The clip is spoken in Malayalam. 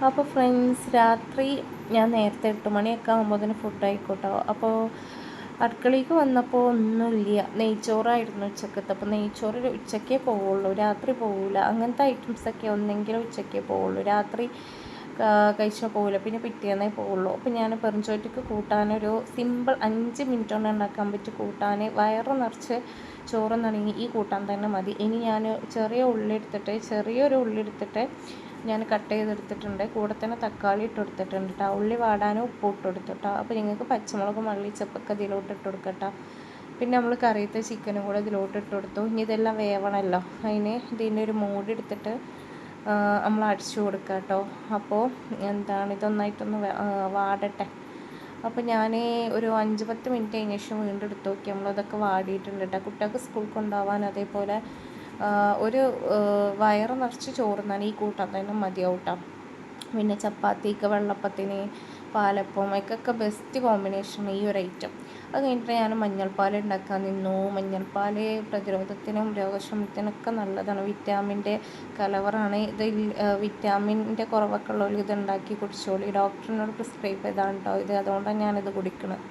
അപ്പോൾ ഫ്രണ്ട്സ്, രാത്രി ഞാൻ നേരത്തെ 8 മണിയൊക്കെ ആകുമ്പോഴത്തേന് ഫുഡ് ആയിക്കോട്ടോ. അപ്പോൾ അടുക്കളയ്ക്ക് വന്നപ്പോൾ ഒന്നുമില്ല. നെയ്ച്ചോറായിരുന്നു ഉച്ചക്കത്തെ. അപ്പോൾ നെയ്ച്ചോറ് ഉച്ചക്കേ പോവുള്ളൂ, രാത്രി പോവില്ല. അങ്ങനത്തെ ഐറ്റംസൊക്കെ ഒന്നെങ്കിലും ഉച്ചക്കേ പോവുള്ളൂ, രാത്രി കഴിച്ചാൽ പോവില്ല, പിന്നെ പിറ്റേന്നേ പോവുള്ളൂ. അപ്പോൾ ഞാൻ പെറുംചോറ്റക്ക് കൂട്ടാനൊരു സിമ്പിൾ 5 മിനിറ്റ് കൊണ്ട് ഉണ്ടാക്കാൻ പറ്റും കൂട്ടാൻ. വയറ് നിറച്ച് ചോറെന്നാണെങ്കിൽ ഈ കൂട്ടാൻ തന്നെ മതി. ഇനി ഞാൻ ചെറിയൊരു ഉള്ളി എടുത്തിട്ട് ഞാൻ കട്ട് ചെയ്തെടുത്തിട്ടുണ്ട്. കൂടെ തന്നെ തക്കാളി ഇട്ട് കൊടുത്തിട്ടുണ്ട് കേട്ടോ. ഉള്ളി വാടാനും ഉപ്പ് ഇട്ട് കൊടുത്തിട്ടോ. അപ്പോൾ നിങ്ങൾക്ക് പച്ചമുളക് മല്ലിച്ചപ്പൊക്കെ ഇതിലോട്ട് ഇട്ട് കൊടുക്കട്ടോ. പിന്നെ നമ്മൾ കറിയത്തെ ചിക്കനും കൂടെ ഇതിലോട്ട് ഇട്ട് കൊടുത്തു. ഇനി ഇതെല്ലാം വേവണമല്ലോ, അതിന് ഇതിൻ്റെ ഒരു മൂടി എടുത്തിട്ട് നമ്മൾ അടിച്ചു കൊടുക്കുക കേട്ടോ. അപ്പോൾ ഇതൊന്നായിട്ടൊന്ന് വാടട്ടെ. അപ്പോൾ ഞാൻ ഒരു 5-10 മിനിറ്റ് കഴിഞ്ഞ ശേഷം വീണ്ടും എടുത്ത് നോക്കി. നമ്മളതൊക്കെ വാടിയിട്ടുണ്ട് കേട്ടോ. കുട്ടികൾക്ക് സ്കൂൾ കൊണ്ടുപോകാൻ, അതേപോലെ ഒരു വയറ് നിറച്ച് ചോറുന്നാണ് ഈ കൂട്ടാൻ തന്നെ മതിയാവും കേട്ടോ. പിന്നെ ചപ്പാത്തിക്ക്, വെള്ളപ്പത്തിന്, പാലപ്പം ഒക്കെ ബെസ്റ്റ് കോമ്പിനേഷൻ ഈ ഒരു ഐറ്റം. അത് കഴിഞ്ഞിട്ട് ഞാൻ മഞ്ഞൾപ്പാൽ ഉണ്ടാക്കാൻ നിന്നു. മഞ്ഞൾപ്പാൽ പ്രതിരോധത്തിനും രോഗശമനത്തിനൊക്കെ നല്ലതാണ്. വിറ്റാമിൻ്റെ കലവറാണ് ഇത്. വിറ്റാമിൻ്റെ കുറവൊക്കെ ഉള്ളവർ ഇത് ഉണ്ടാക്കി കുടിച്ചോളി. ഡോക്ടറിനോട് പ്രിസ്ക്രൈബ് ചെയ്താണ് കേട്ടോ ഇത്. അതുകൊണ്ടാണ് ഞാനിത് കുടിക്കുന്നത്.